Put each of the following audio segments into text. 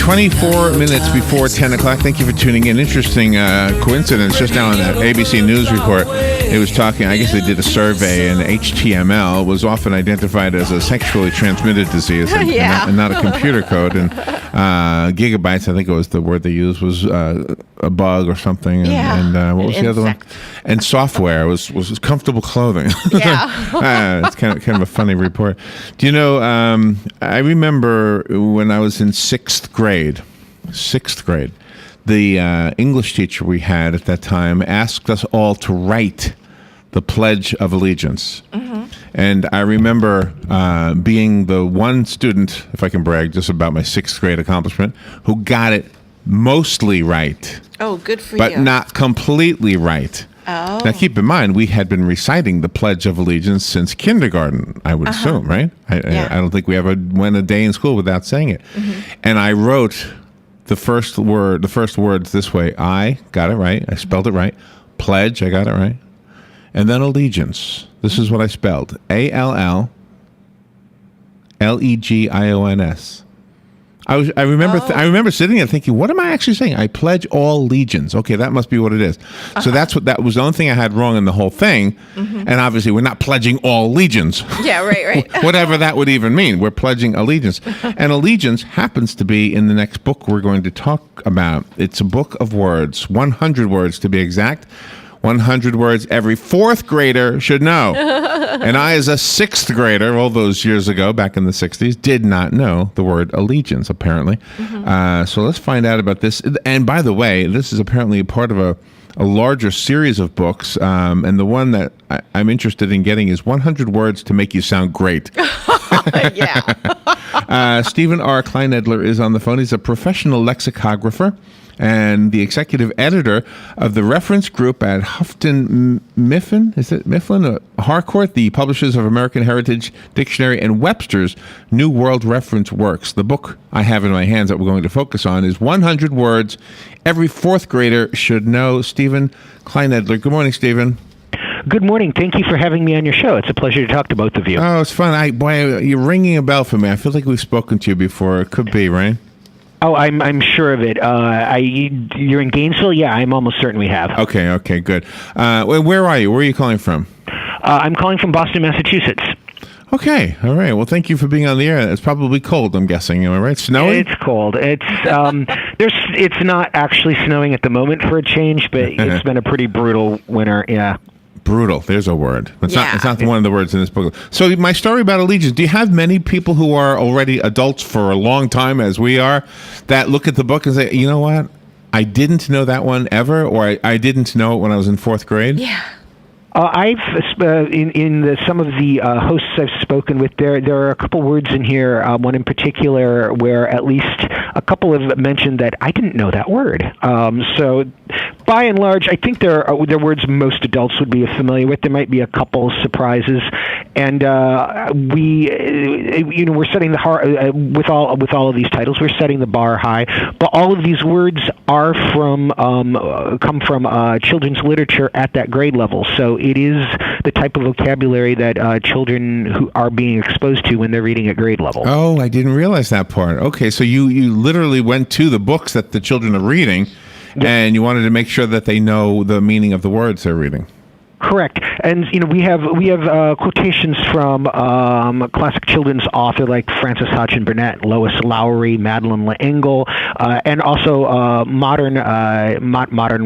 24 minutes before 10 o'clock. Thank you for tuning in. Interesting coincidence just now on that ABC News report. It was talking, I guess they did a survey, and HTML was often identified as a sexually transmitted disease and not a computer code. And gigabytes, I think it was the word they used, was a bug or something. And what was the other one? And software was comfortable clothing. It's kind of a funny report. Do you know, I remember when I was in sixth grade, the English teacher we had at that time asked us all to write the Pledge of Allegiance. Mm-hmm. And I remember being the one student, if I can brag, just about my sixth grade accomplishment, who got it mostly right. Oh, good for you. But not completely right. Oh. Now, keep in mind, we had been reciting the Pledge of Allegiance since kindergarten, I would assume, right? I don't think we ever went a day in school without saying it. Mm-hmm. And I wrote the first words this way. I got it right. I spelled it right. Pledge, I got it right. And then allegiance. This is what I spelled. ALLEGIONS. I remember sitting there thinking, what am I actually saying? I pledge all legions. Okay, that must be what it is. So that was the only thing I had wrong in the whole thing. Mm-hmm. And obviously, we're not pledging all legions. Yeah, right. Whatever that would even mean. We're pledging allegiance. And allegiance happens to be in the next book we're going to talk about. It's a book of words, 100 words to be exact. 100 words every fourth grader should know. And I, as a sixth grader, all those years ago, back in the 60s, did not know the word allegiance, apparently. Mm-hmm. So let's find out about this. And by the way, this is apparently a part of a larger series of books. And the one that I'm interested in getting is 100 words to make you sound great. Stephen R. Kleinedler is on the phone. He's a professional lexicographer and the executive editor of the reference group at Houghton Mifflin. Is it Mifflin? Harcourt, the publishers of American Heritage Dictionary and Webster's New World Reference Works. The book I have in my hands that we're going to focus on is 100 words every fourth grader should know. Stephen Kleinedler. Good morning, Stephen. Good morning. Thank you for having me on your show. It's a pleasure to talk to both of you. Oh, it's fun. You're ringing a bell for me. I feel like we've spoken to you before. It could be, right? Oh, I'm sure of it. You're in Gainesville? Yeah, I'm almost certain we have. Okay, good. Where are you? Where are you calling from? I'm calling from Boston, Massachusetts. Okay, all right. Well, thank you for being on the air. It's probably cold, I'm guessing. Am I right? Snowing? It's cold. It's not actually snowing at the moment for a change, but it's been a pretty brutal winter. Yeah. Brutal. There's a word. It's not one of the words in this book. So my story about allegiance, do you have many people who are already adults for a long time, as we are, that look at the book and say, you know what? I didn't know that one ever, or I didn't know it when I was in fourth grade? Yeah. I've in some of the hosts I've spoken with, there are a couple words in here, one in particular where at least a couple have mentioned that I didn't know that word. So by and large, I think they're words most adults would be familiar with. There might be a couple surprises, and we're setting the with all of these titles, we're setting the bar high. But all of these words are come from children's literature at that grade level. So it is the type of vocabulary that children who are being exposed to when they're reading at grade level. Oh, I didn't realize that part. Okay, so you literally went to the books that the children are reading, and you wanted to make sure that they know the meaning of the words they're reading. Correct, and we have quotations from classic children's author like Frances Hodgson Burnett, Lois Lowry, Madeline L'Engle, and also modern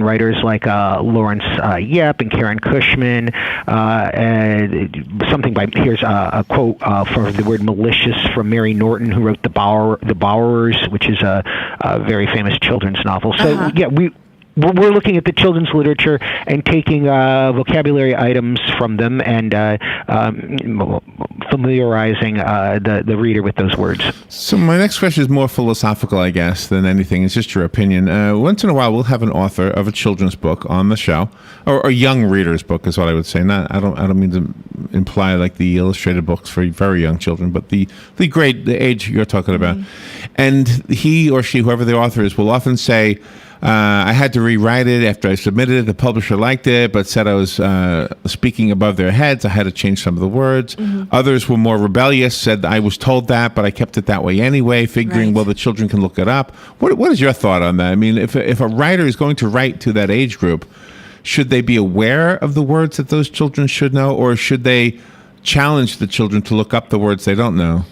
writers like Lawrence Yep and Karen Cushman. Here's a quote for the word malicious from Mary Norton, who wrote The Borrowers, which is a very famous children's novel. So we're looking at the children's literature and taking vocabulary items from them and familiarizing the reader with those words. So my next question is more philosophical, I guess, than anything. It's just your opinion. Once in a while, we'll have an author of a children's book on the show, or a young reader's book is what I would say. I don't mean to imply like the illustrated books for very young children, but the age you're talking about. Mm-hmm. And he or she, whoever the author is, will often say, I had to rewrite it after I submitted it. The publisher liked it, but said I was speaking above their heads. I had to change some of the words. Others were more rebellious, said I was told that, but I kept it that way anyway, figuring, well, the children can look it up. What is your thought on that? I mean, if a writer is going to write to that age group, should they be aware of the words that those children should know, or should they challenge the children to look up the words they don't know?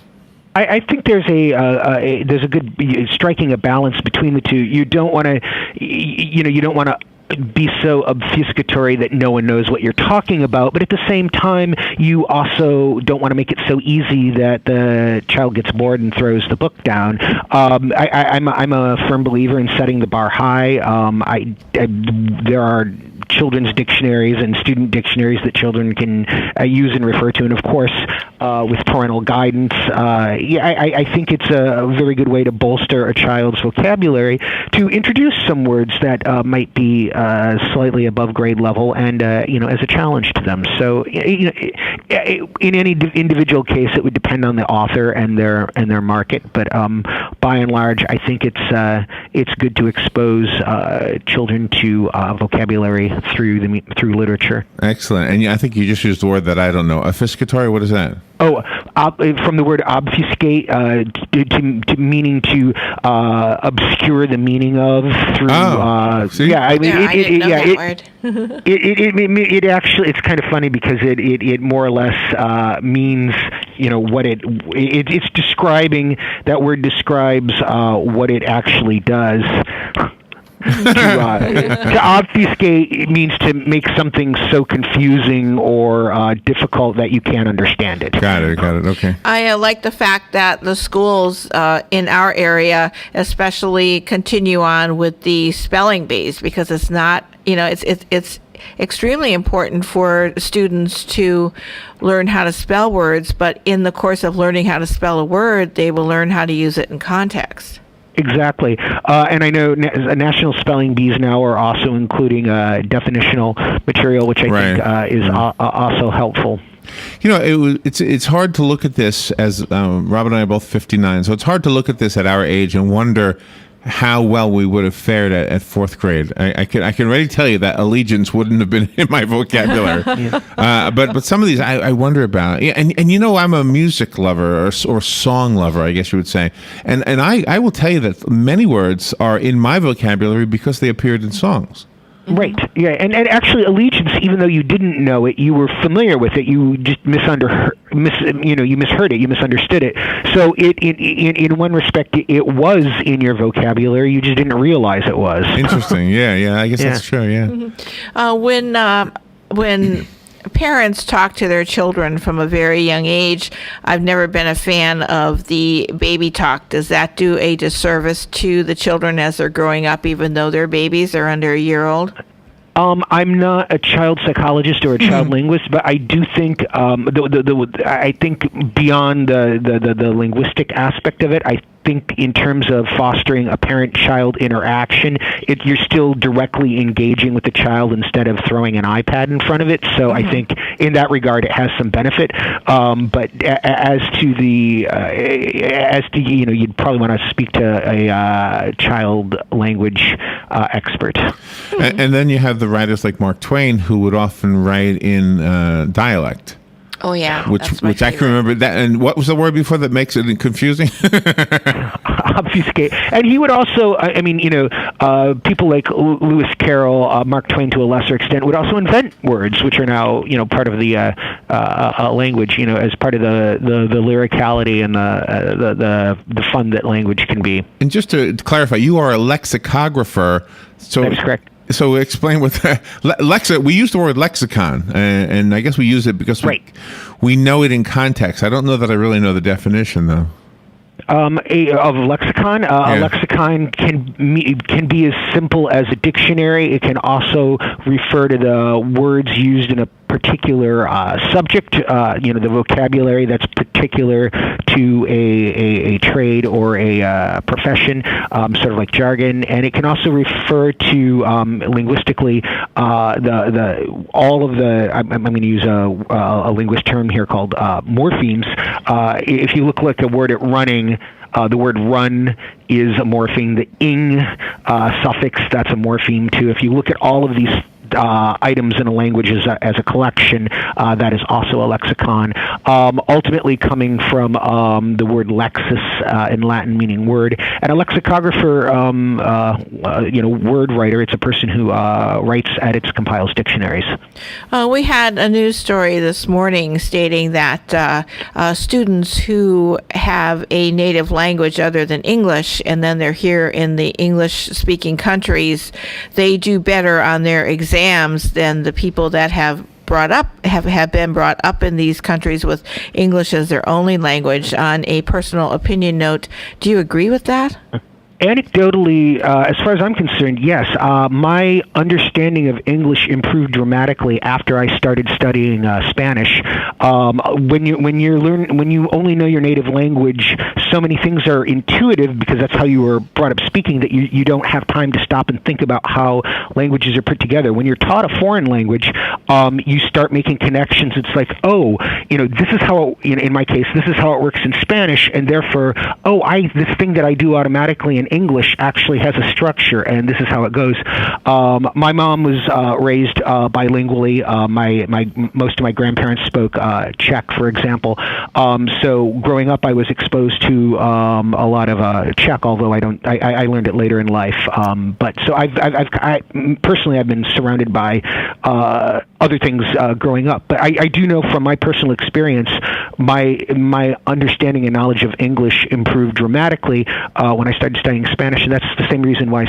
I think there's a good striking a balance between the two. You don't want to, you don't want to be so obfuscatory that no one knows what you're talking about, but at the same time, you also don't want to make it so easy that the child gets bored and throws the book down. I'm a firm believer in setting the bar high. There are children's dictionaries and student dictionaries that children can use and refer to, and of course, with parental guidance. I think it's a very good way to bolster a child's vocabulary to introduce some words that might be slightly above grade level and as a challenge to them. So in any individual case, it would depend on the author and their market, but by and large, I think it's good to expose children to vocabulary through literature. Excellent. And I think you just used the word that I don't know. Obfuscatory, what is that? Oh, from the word obfuscate, to meaning to obscure the meaning of through. See? I didn't know that word. It actually, it's kind of funny because it more or less means what it's describing. That word describes what it actually does. To obfuscate, it means to make something so confusing or difficult that you can't understand it. Got it. Okay. I like the fact that the schools in our area especially continue on with the spelling bees, because it's not, it's extremely important for students to learn how to spell words, but in the course of learning how to spell a word, they will learn how to use it in context. Exactly. And I know national spelling bees now are also including definitional material, which I think is also helpful. It's hard to look at this as Rob and I are both 59, so it's hard to look at this at our age and wonder how well we would have fared at fourth grade. I can already tell you that allegiance wouldn't have been in my vocabulary. But some of these I wonder about. Yeah, and I'm a music lover or song lover, I guess you would say. And I will tell you that many words are in my vocabulary because they appeared in songs. Right. Yeah. And actually, allegiance, even though you didn't know it, you were familiar with it. You just misheard it. You misunderstood it. So in one respect, it was in your vocabulary. You just didn't realize it was. Interesting. Yeah. I guess that's true. Yeah. Mm-hmm. When parents talk to their children from a very young age, I've never been a fan of the baby talk. Does that do a disservice to the children as they're growing up, even though they're babies or under a year old? I'm not a child psychologist or a child linguist, but I do think I think beyond the linguistic aspect of it, I think in terms of fostering a parent-child interaction, you're still directly engaging with the child instead of throwing an iPad in front of it. So I think in that regard, it has some benefit. But as to you'd probably want to speak to a child language expert. And then you have the writers like Mark Twain, who would often write in dialect. Oh yeah, which I can remember that. And what was the word before that makes it confusing? Obfuscate. And he would also, people like Lewis Carroll, Mark Twain to a lesser extent, would also invent words, which are now part of the language, as part of the lyricality and the fun that language can be. And just to clarify, you are a lexicographer. So that is correct. So explain what we use the word lexicon, and I guess we use it because we know it in context. I don't know that I really know the definition, though. Of lexicon. A lexicon can be as simple as a dictionary. It can also refer to the words used in a particular subject, the vocabulary that's particular to a trade or a profession, sort of like jargon, and it can also refer to linguistically all of the. I'm going to use a linguist term here called morphemes. If you look like a word at running. The word run is a morpheme. The ing suffix, that's a morpheme too. If you look at all of these items in a language as a collection, that is also a lexicon. Ultimately coming from the word lexis in Latin, meaning word. And a lexicographer, word writer, it's a person who writes, edits, compiles dictionaries. We had a news story this morning stating that students who have a native language other than English, and then they're here in the English-speaking countries, they do better on their exams than the people that have been brought up in these countries with English as their only language. On a personal opinion note, do you agree with that? Anecdotally, as far as I'm concerned, yes. My understanding of English improved dramatically after I started studying Spanish. When you only know your native language, so many things are intuitive because that's how you were brought up speaking, that you don't have time to stop and think about how languages are put together. When you're taught a foreign language, you start making connections. It's like, this is how, in my case, this is how it works in Spanish, and therefore, this thing that I do automatically in English actually has a structure, and this is how it goes. My mom was raised bilingually. Most of my grandparents spoke Czech, for example. So growing up, I was exposed to a lot of Czech, although I learned it later in life. But so I personally, I've been surrounded by other things growing up. But I do know from my personal experience, my understanding and knowledge of English improved dramatically when I started studying Spanish, and that's the same reason why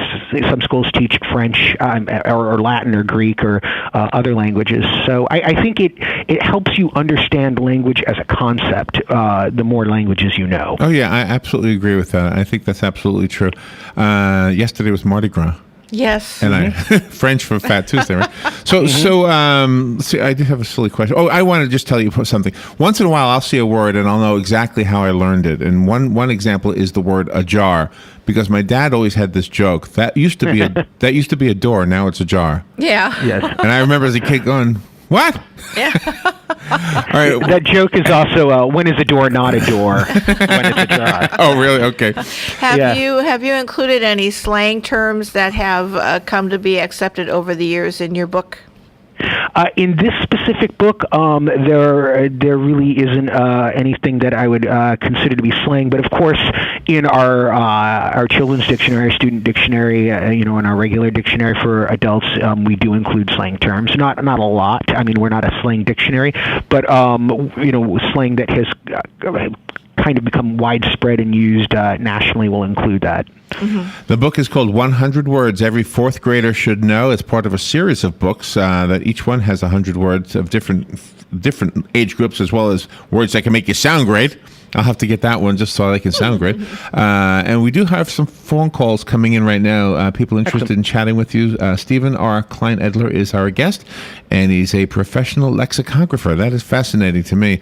some schools teach French or Latin or Greek or other languages. So I think it helps you understand language as a concept, the more languages you know. Oh, yeah, I absolutely agree with that. I think that's absolutely true. Yesterday was Mardi Gras. Yes. And French for Fat Tuesday, right? So I did have a silly question. Oh, I want to just tell you something. Once in a while, I'll see a word and I'll know exactly how I learned it. And one example is the word ajar, because my dad always had this joke that used to be a door. Now it's a jar. Yeah. Yes. And I remember as a kid going, "What?" Yeah. All right. That joke is also when is a door not a door? When it's a jar. Oh, really? Okay. Have you included any slang terms that have come to be accepted over the years in your book? In this specific book, there really isn't anything that I would consider to be slang. But of course, in our children's dictionary, student dictionary, in our regular dictionary for adults, we do include slang terms. Not a lot. I mean, we're not a slang dictionary, but slang that has kind of become widespread and used nationally will include that. Mm-hmm. The book is called 100 Words Every Fourth Grader Should Know. It's part of a series of books that each one has 100 words of different age groups, as well as words that can make you sound great. I'll have to get that one just so I can sound great. And we do have some phone calls coming in right now. People interested in chatting with you. Stephen R. Kleinedler is our guest, and he's a professional lexicographer. That is fascinating to me.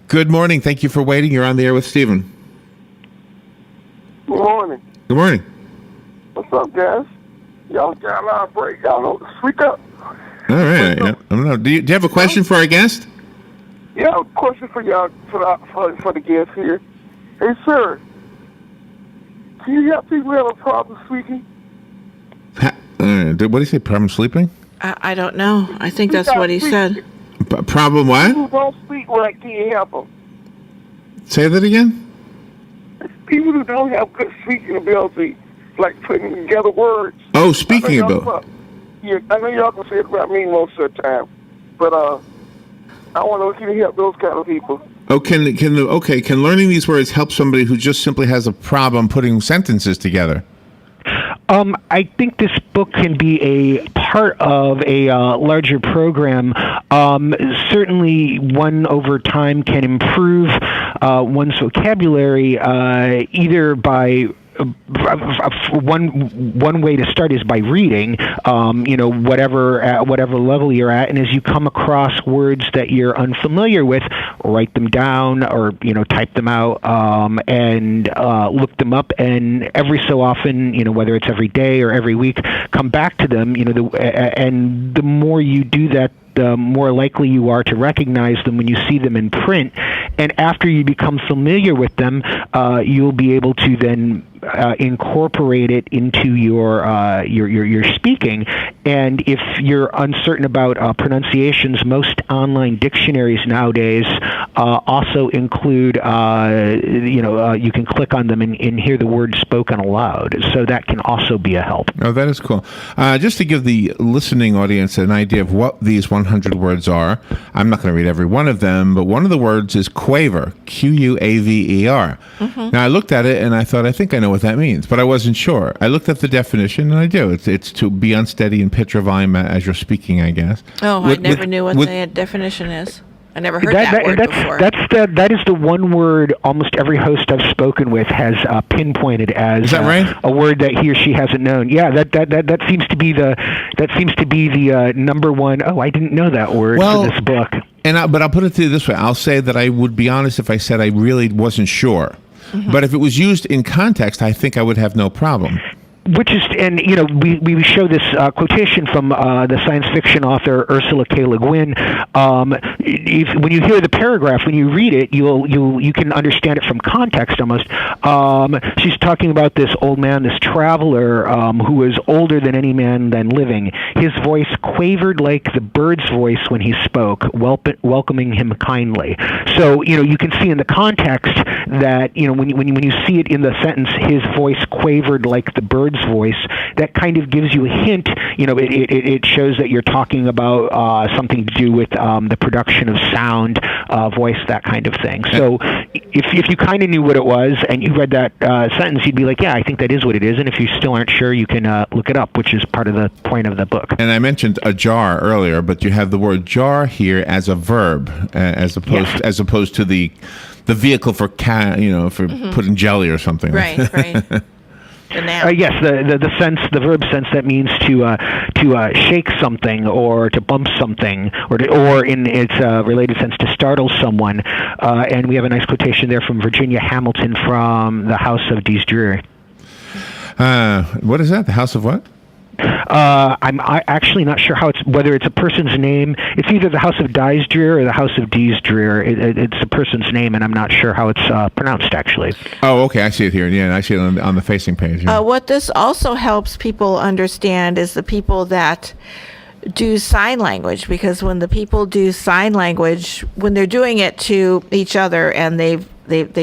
Good morning. Thank you for waiting. You're on the air with Stephen. Good morning. Good morning. What's up, guys? Y'all got a lot of break. Y'all don't speak up. All right. I don't know. Do you have a question for our guest? Yeah, a question for y'all, for the guests here. Hey, sir, can you help people who have a problem speaking? What did he say? Problem sleeping? I don't know. I think that's what he said. Problem what? People who don't speak right, can you help them? Say that again? People who don't have good speaking ability, like putting together words. Oh, speaking ability. Yeah, I know y'all can say it about me most of the time, but I want to know, can you help those kind of people? Oh, can learning these words help somebody who just simply has a problem putting sentences together? I think this book can be a part of a larger program. Certainly, one over time can improve one's vocabulary either by one way to start is by reading, whatever level you're at, and as you come across words that you're unfamiliar with, write them down or type them out and look them up, and every so often, whether it's every day or every week, come back to them. And the more you do that, the more likely you are to recognize them when you see them in print. And after you become familiar with them, you'll be able to then incorporate it into your speaking. And if you're uncertain about pronunciations, most online dictionaries nowadays also include, you can click on them and hear the word spoken aloud. So that can also be a help. Oh, that is cool. Just to give the listening audience an idea of what these 100 words are, I'm not going to read every one of them, but one of the words is quaver, Quaver. Mm-hmm. Now, I looked at it and I thought, I think I know what that means, but I wasn't sure. I looked at the definition, and I do. It's to be unsteady in pitch or volume as you're speaking, I guess. Oh, I never knew what the definition is. I never heard that word before. That is the one word almost every host I've spoken with has pinpointed as is that right? A word that he or she hasn't known. Yeah, that seems to be the number one. Oh, I didn't know that word for this book. But I'll put it to you this way. I'll say that I would be honest if I said I really wasn't sure. Mm-hmm. But if it was used in context, I think I would have no problem. Which is, and we show this quotation from the science fiction author Ursula K. Le Guin. When you hear the paragraph, when you read it, you can understand it from context almost. She's talking about this old man, this traveler who was older than any man then living. His voice quavered like the bird's voice when he spoke, welcoming him kindly. So you can see in the context that when you see it in the sentence, his voice quavered like the bird's voice, that kind of gives you a hint. It shows that you're talking about something to do with the production of sound, voice, that kind of thing. So if you kind of knew what it was and you read that sentence, you'd be like, yeah, I think that is what it is. And if you still aren't sure, you can look it up, which is part of the point of the book. And I mentioned a jar earlier, but you have the word jar here as a verb, as opposed to the vehicle for mm-hmm. putting jelly or something. Right. Yes, the verb sense, that means to shake something or to bump something, or in its related sense to startle someone. And we have a nice quotation there from Virginia Hamilton from the House of Dies Drury. What is that? The House of what? I'm actually not sure whether it's a person's name. It's either the House of Dies Drury or the House of Dies Drury. It's a person's name, and I'm not sure how it's pronounced, actually. Oh, okay. I see it here. Yeah, I see it on the facing page. Yeah. What this also helps people understand is the people that do sign language, because when the people do sign language, when they're doing it to each other, and they've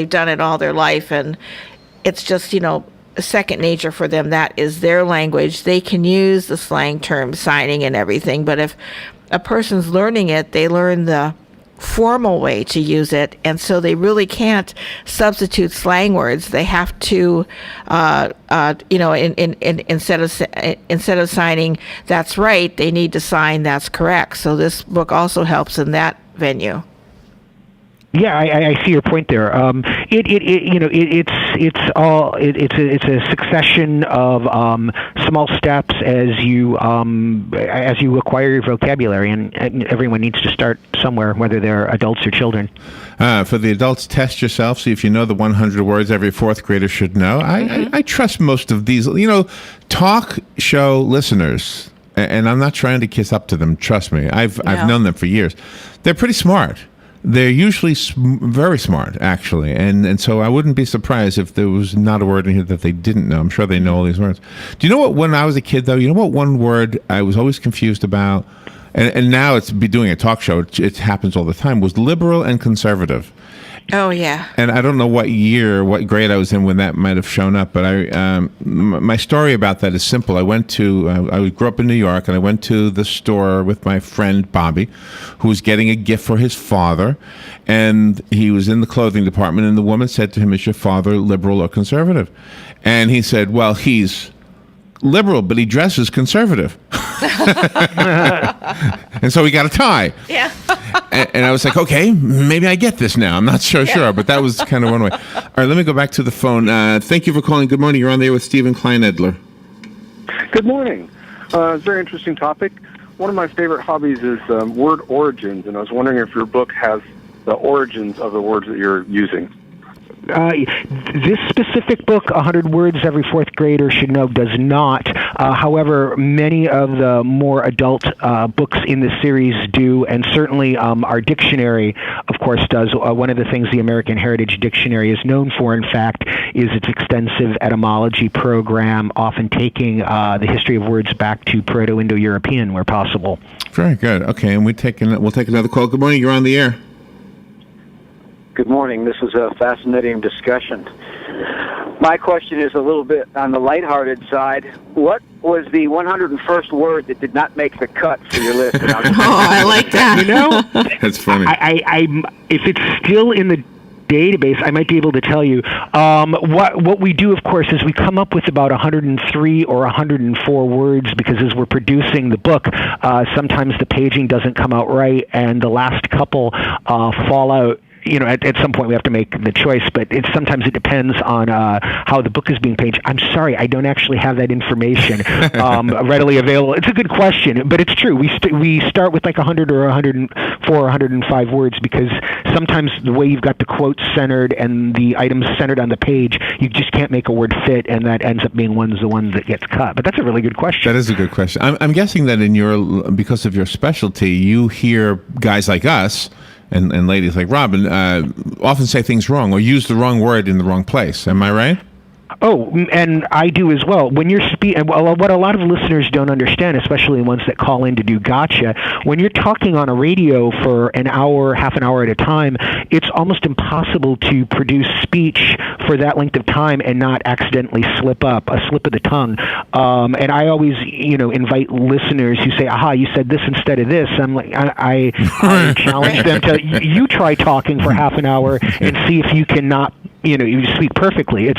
done it all their life, and it's just second nature for them, that is their language, they can use the slang term signing and everything. But if a person's learning it, they learn the formal way to use it, and so they really can't substitute slang words. They have to instead of signing "that's right," they need to sign "that's correct." So this book also helps in that venue. Yeah, I see your point there. It's a succession of small steps as you acquire your vocabulary, and everyone needs to start somewhere, whether they're adults or children. For the adults, test yourself, see if you know the 100 words every fourth grader should know. I trust most of these, talk show listeners, and I'm not trying to kiss up to them. Trust me, I've known them for years. They're pretty smart. They're usually very smart, actually, and so I wouldn't be surprised if there was not a word in here that they didn't know. I'm sure they know all these words. Do you know what, when I was a kid, though, one word I was always confused about, and now it's be doing a talk show, it happens all the time, was liberal and conservative. Oh, yeah. And I don't know what grade I was in when that might have shown up, but my story about that is simple. I grew up in New York, and I went to the store with my friend Bobby, who was getting a gift for his father, and he was in the clothing department, and the woman said to him, "Is your father liberal or conservative?" And he said, "Well, he's liberal, but he dresses conservative." And so we got a tie. Yeah. And I was like, okay, maybe I get this now. I'm not so sure, but that was kind of one way. All right, let me go back to the phone. Thank you for calling. Good morning. You're on there with Stephen Kleinedler. Good morning. Very interesting topic. One of my favorite hobbies is word origins, and I was wondering if your book has the origins of the words that you're using. This specific book, 100 Words Every Fourth Grader Should Know, does not. However, many of the more adult books in the series do, and certainly our dictionary, of course, does. One of the things the American Heritage Dictionary is known for, in fact, is its extensive etymology program, often taking the history of words back to Proto-Indo-European where possible. Very good. Okay, and we'll take another call. Good morning. You're on the air. Good morning. This is a fascinating discussion. My question is a little bit on the lighthearted side. What was the 101st word that did not make the cut for your list? I like that. You know, That's funny. I if it's still in the database, I might be able to tell you. What we do, of course, is we come up with about 103 or 104 words, because as we're producing the book, sometimes the paging doesn't come out right, and the last couple fall out. You know, at some point we have to make the choice, but sometimes it depends on how the book is being paged. I'm sorry, I don't actually have that information readily available. It's a good question, but it's true. We start with like 100 or 104 or 105 words, because sometimes the way you've got the quotes centered and the items centered on the page, you just can't make a word fit, and that ends up being the one that gets cut. But that's a really good question. That is a good question. I'm guessing that because of your specialty, you hear guys like us and ladies like Robin often say things wrong or use the wrong word in the wrong place. Am I right? Oh, and I do as well. When you're what a lot of listeners don't understand, especially ones that call in to do gotcha, when you're talking on a radio for an hour, half an hour at a time, it's almost impossible to produce speech for that length of time and not accidentally slip of the tongue. And I always, invite listeners who say, "Aha, you said this instead of this." I'm like, I challenge them to you try talking for half an hour and see if you cannot. You speak perfectly.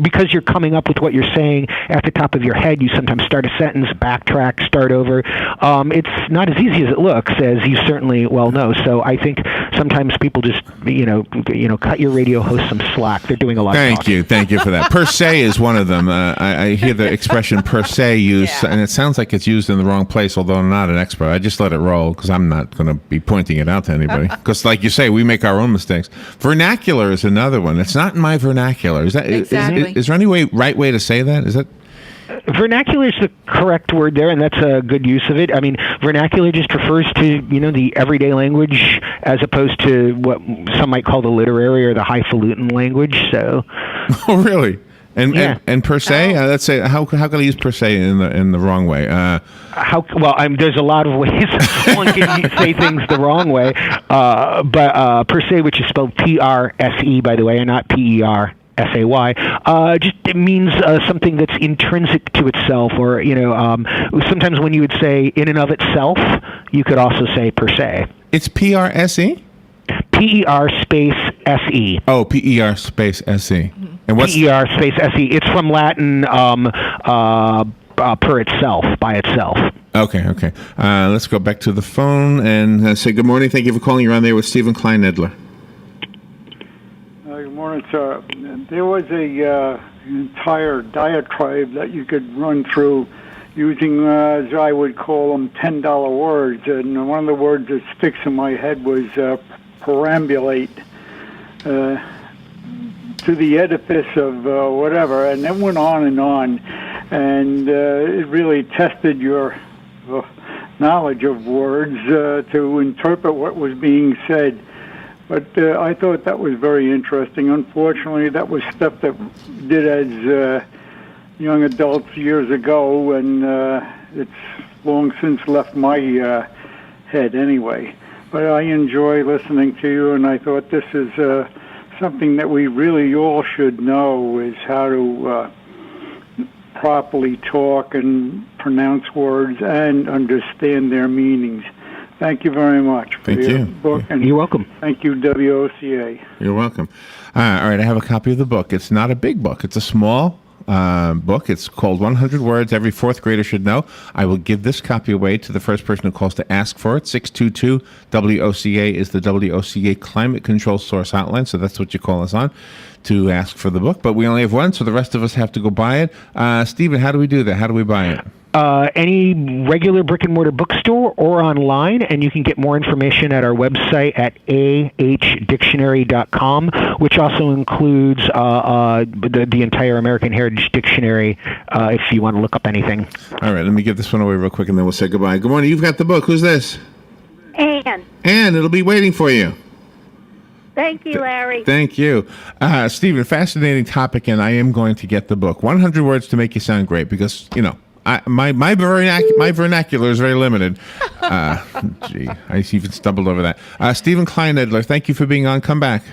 Because you're coming up with what you're saying at the top of your head, you sometimes start a sentence, backtrack, start over. It's not as easy as it looks, as you certainly well know. So I think sometimes people just, cut your radio host some slack. They're doing a lot of talking. Thank you for that. Per se is one of them. I hear the expression per se used, and it sounds like it's used in the wrong place, although I'm not an expert. I just let it roll because I'm not going to be pointing it out to anybody. Because like you say, we make our own mistakes. Vernacular is another one. It's not in my vernacular. Is that exactly. Is there any right way to say that? Is that vernacular is the correct word there, and that's a good use of it. I mean, vernacular just refers to the everyday language, as opposed to what some might call the literary or the highfalutin language. So, oh really? Yeah. And per se, let's say, how can I use per se in the wrong way? There's a lot of ways one can say things the wrong way, but per se, which is spelled P-R-S-E, by the way, and not P-E-R-S-A-Y, just it means something that's intrinsic to itself, or sometimes when you would say in and of itself, you could also say per se. It's P-R-S-E? P-E-R space S-E. Oh, P-E-R space S-E. And what's P-E-R space S-E. It's from Latin per itself, by itself. Okay. Let's go back to the phone and say good morning. Thank you for calling. You're on there with Stephen Kleinedler. Good morning, sir. There was an entire diatribe that you could run through using, as I would call them, $10 words. And one of the words that sticks in my head was perambulate. To the edifice of whatever, and it went on, and it really tested your knowledge of words to interpret what was being said. But I thought that was very interesting. Unfortunately, that was stuff that did as young adults years ago, and it's long since left my head anyway. But I enjoy listening to you, and I thought this is something that we really all should know, is how to properly talk and pronounce words and understand their meanings. Thank you very much for your book. And you're welcome. Thank you, WOCA. You're welcome. All right, I have a copy of the book. It's not a big book. It's a small book. It's called 100 Words Every Fourth Grader Should Know. I will give this copy away to the first person who calls to ask for it. 622-WOCA is the WOCA Climate Control Source Hotline, so that's what you call us on to ask for the book. But we only have one, so the rest of us have to go buy it. Stephen, how do we do that? How do we buy it? any regular brick-and-mortar bookstore or online, and you can get more information at our website at ahdictionary.com, which also includes the entire American Heritage Dictionary if you want to look up anything. All right, let me give this one away real quick, and then we'll say goodbye. Good morning. You've got the book. Who's this? Anne. Anne, it'll be waiting for you. Thank you, Larry. Thank you. Stephen, fascinating topic, and I am going to get the book. 100 words to make you sound great, because, my vernacular is very limited. Gee, I even stumbled over that. Stephen Kleinedler, thank you for being on. Come back.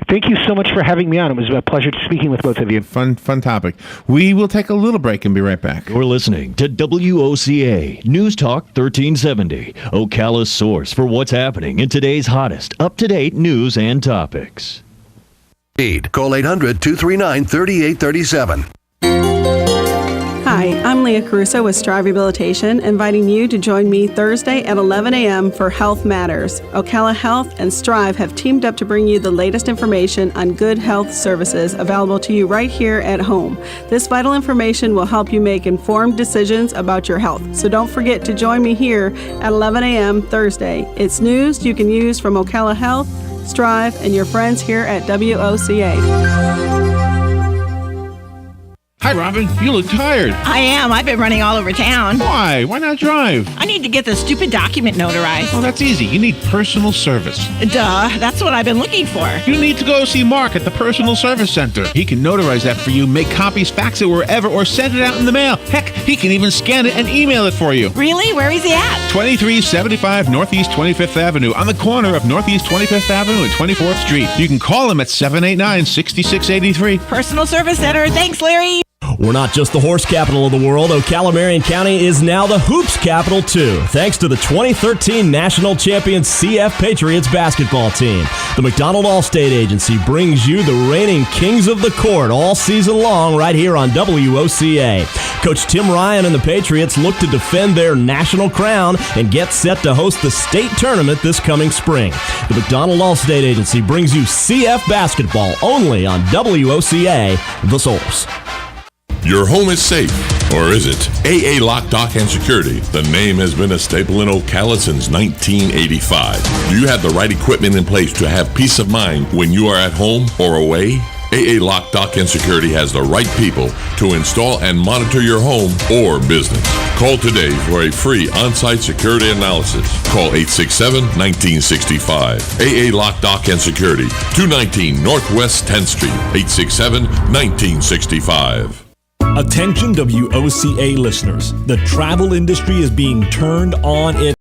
Thank you so much for having me on. It was a pleasure speaking with both of you. Fun topic. We will take a little break and be right back. You're listening to WOCA News Talk 1370, Ocala's source for what's happening in today's hottest, up-to-date news and topics. Call 800-239-3837. Hi, I'm Leah Caruso with Strive Rehabilitation, inviting you to join me Thursday at 11 a.m. for Health Matters. Ocala Health and Strive have teamed up to bring you the latest information on good health services available to you right here at home. This vital information will help you make informed decisions about your health. So don't forget to join me here at 11 a.m. Thursday. It's news you can use from Ocala Health, Strive, and your friends here at WOCA. Hi, Robin. You look tired. I am. I've been running all over town. Why? Why not drive? I need to get this stupid document notarized. Well, that's easy. You need personal service. Duh, that's what I've been looking for. You need to go see Mark at the Personal Service Center. He can notarize that for you, make copies, fax it wherever, or send it out in the mail. Heck, he can even scan it and email it for you. Really? Where is he at? 2375 Northeast 25th Avenue, on the corner of Northeast 25th Avenue and 24th Street. You can call him at 789-6683. Personal Service Center. Thanks, Larry. We're not just the horse capital of the world. Ocala Marion County is now the hoops capital, too, thanks to the 2013 national champion CF Patriots basketball team. The McDonald Allstate Agency brings you the reigning kings of the court all season long right here on WOCA. Coach Tim Ryan and the Patriots look to defend their national crown and get set to host the state tournament this coming spring. The McDonald Allstate Agency brings you CF basketball only on WOCA, the source. Your home is safe, or is it? AA Lock, Dock, and Security. The name has been a staple in Ocala since 1985. Do you have the right equipment in place to have peace of mind when you are at home or away? AA Lock, Dock, and Security has the right people to install and monitor your home or business. Call today for a free on-site security analysis. Call 867-1965. AA Lock, Dock, and Security, 219 Northwest 10th Street, 867-1965. Attention WOCA listeners, the travel industry is being turned on its